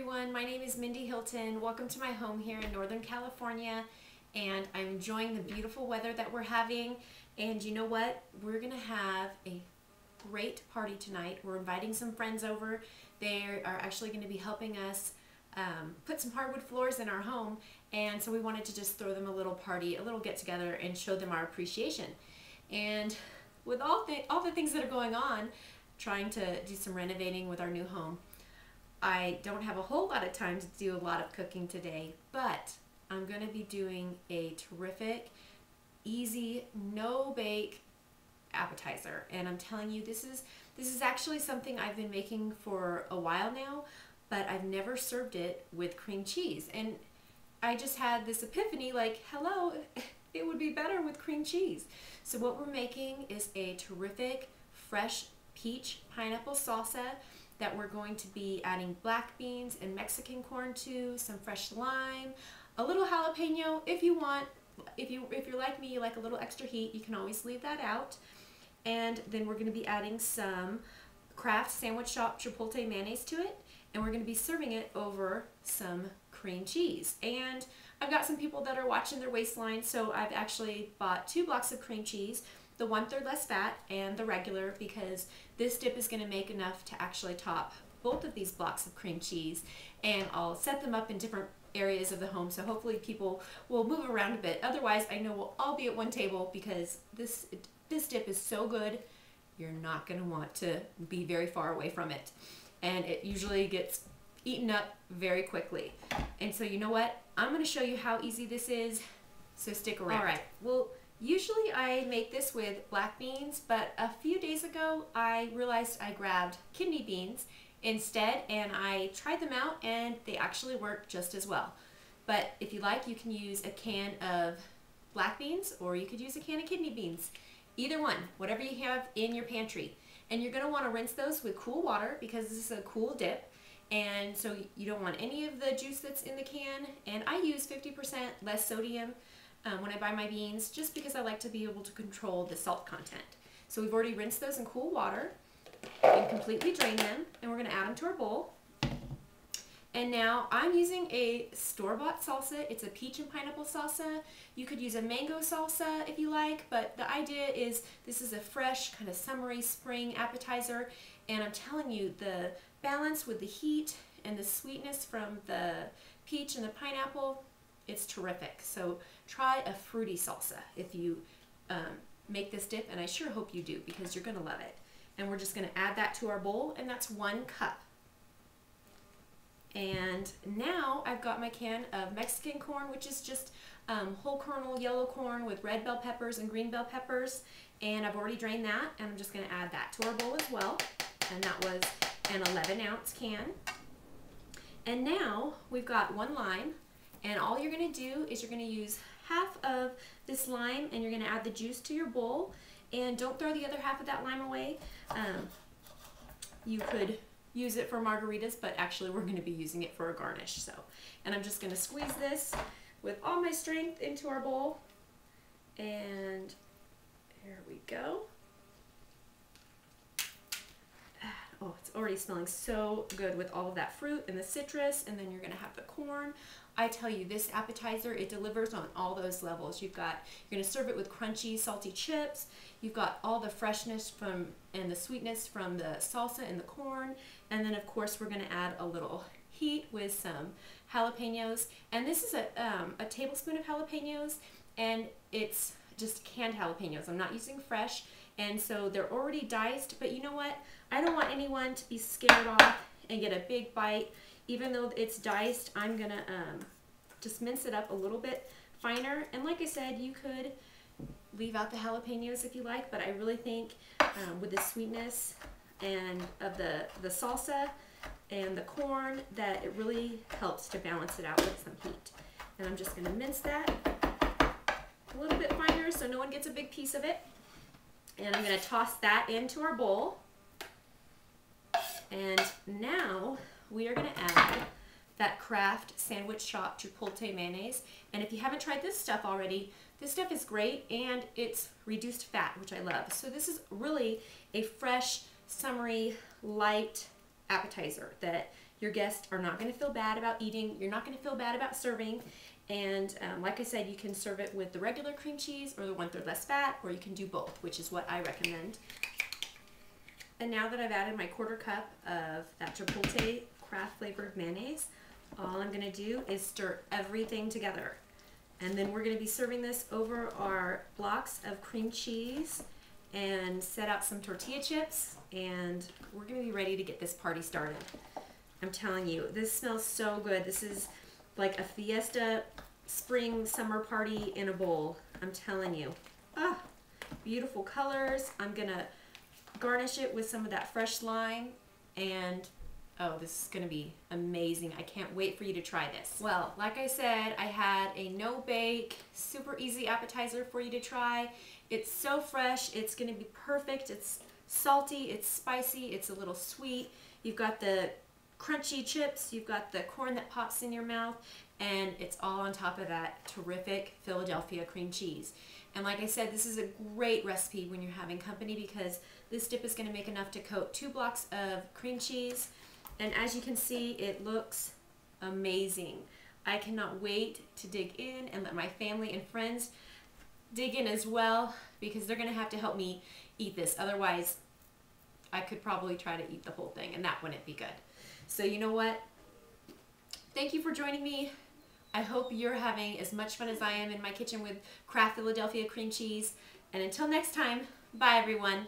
everyone, my name is Mindie Hilton. Welcome to my home here in Northern California, and I'm enjoying the beautiful weather that we're having. And you know what? We're gonna have a great party tonight. We're inviting some friends over. They are actually going to be helping us put some hardwood floors in our home, and so we wanted to just throw them a little party, a little get together, and show them our appreciation. And with all the things that are going on, trying to do some renovating with our new home, I don't have a whole lot of time to do a lot of cooking today, but I'm going to be doing a terrific, easy, no-bake appetizer. And I'm telling you, this is actually something I've been making for a while now, but I've never served it with cream cheese. And I just had this epiphany, like, hello, it would be better with cream cheese. So what we're making is a terrific, fresh peach pineapple salsa that we're going to be adding black beans and Mexican corn to, some fresh lime, a little jalapeno if you want. If you're like me, you like a little extra heat, you can always leave that out. And then we're going to be adding some Kraft sandwich shop chipotle mayonnaise to it, and we're going to be serving it over some cream cheese. And I've got some people that are watching their waistline, so I've actually bought 2 blocks of cream cheese, the 1/3 less fat and the regular, because this dip is going to make enough to actually top both of these blocks of cream cheese. And I'll set them up in different areas of the home, so hopefully people will move around a bit. Otherwise, I know we'll all be at one table, because this dip is so good, you're not going to want to be very far away from it. And it usually gets eaten up very quickly. And so you know what? I'm going to show you how easy this is, so stick around. All right. Well, usually I make this with black beans, but a few days ago I realized I grabbed kidney beans instead, and I tried them out and they actually work just as well. But if you like, you can use a can of black beans, or you could use a can of kidney beans. Either one, whatever you have in your pantry. And you're going to want to rinse those with cool water, because this is a cool dip, and so you don't want any of the juice that's in the can. And I use 50% less sodium when I buy my beans, just because I like to be able to control the salt content. So we've already rinsed those in cool water and completely drained them, and we're going to add them to our bowl. And now I'm using a store-bought salsa. It's a peach and pineapple salsa. You could use a mango salsa if you like, but the idea is this is a fresh, kind of summery spring appetizer. And I'm telling you, the balance with the heat and the sweetness from the peach and the pineapple, it's terrific. So try a fruity salsa if you make this dip, and I sure hope you do, because you're going to love it. And we're just going to add that to our bowl, and that's 1 cup. And now I've got my can of Mexican corn, which is just whole kernel yellow corn with red bell peppers and green bell peppers. And I've already drained that, and I'm just going to add that to our bowl as well. And that was an 11-ounce can. And now we've got 1 lime, and all you're going to do is you're going to use half of this lime, and you're going to add the juice to your bowl. And don't throw the other half of that lime away. You could use it for margaritas, but actually we're going to be using it for a garnish. So, and I'm just going to squeeze this with all my strength into our bowl, and there we go. Oh, it's already smelling so good with all of that fruit and the citrus, and then you're going to have the corn. I tell you, this appetizer, it delivers on all those levels. You're going to serve it with crunchy, salty chips. You've got all the freshness from and the sweetness from the salsa and the corn. And then, of course, we're going to add a little heat with some jalapenos. And this is a tablespoon of jalapenos, and it's just canned jalapenos. I'm not using fresh, and so they're already diced. But you know what? I don't want anyone to be scared off and get a big bite. Even though it's diced, I'm going to just mince it up a little bit finer. And like I said, you could leave out the jalapenos if you like, but I really think with the sweetness and of the salsa and the corn, that it really helps to balance it out with some heat. And I'm just going to mince that a little bit finer so no one gets a big piece of it. And I'm going to toss that into our bowl. And now we are going to add that Kraft sandwich shop chipotle mayonnaise. And if you haven't tried this stuff already, this stuff is great, and it's reduced fat, which I love. So this is really a fresh, summery, light appetizer that your guests are not going to feel bad about eating. You're not going to feel bad about serving. And like I said, you can serve it with the regular cream cheese or the 1/3 less fat, or you can do both, which is what I recommend. And now that I've added my 1/4 cup of that Chipotle Kraft flavored mayonnaise, all I'm going to do is stir everything together. And then we're going to be serving this over our blocks of cream cheese and set out some tortilla chips, and we're going to be ready to get this party started. I'm telling you, this smells so good. This is like a fiesta spring summer party in a bowl. I'm telling you. Ah, beautiful colors. I'm going to garnish it with some of that fresh lime, and oh, this is going to be amazing. I can't wait for you to try this. Well, like I said, I had a no-bake, super easy appetizer for you to try. It's so fresh. It's going to be perfect. It's salty, it's spicy, it's a little sweet. You've got the crunchy chips, you've got the corn that pops in your mouth, and it's all on top of that terrific Philadelphia cream cheese. And like I said, this is a great recipe when you're having company, because this dip is going to make enough to coat 2 blocks of cream cheese. And as you can see, it looks amazing. I cannot wait to dig in and let my family and friends dig in as well, because they're going to have to help me eat this. Otherwise, I could probably try to eat the whole thing, and that wouldn't be good. So you know what? Thank you for joining me. I hope you're having as much fun as I am in my kitchen with Kraft Philadelphia cream cheese. And until next time, bye everyone.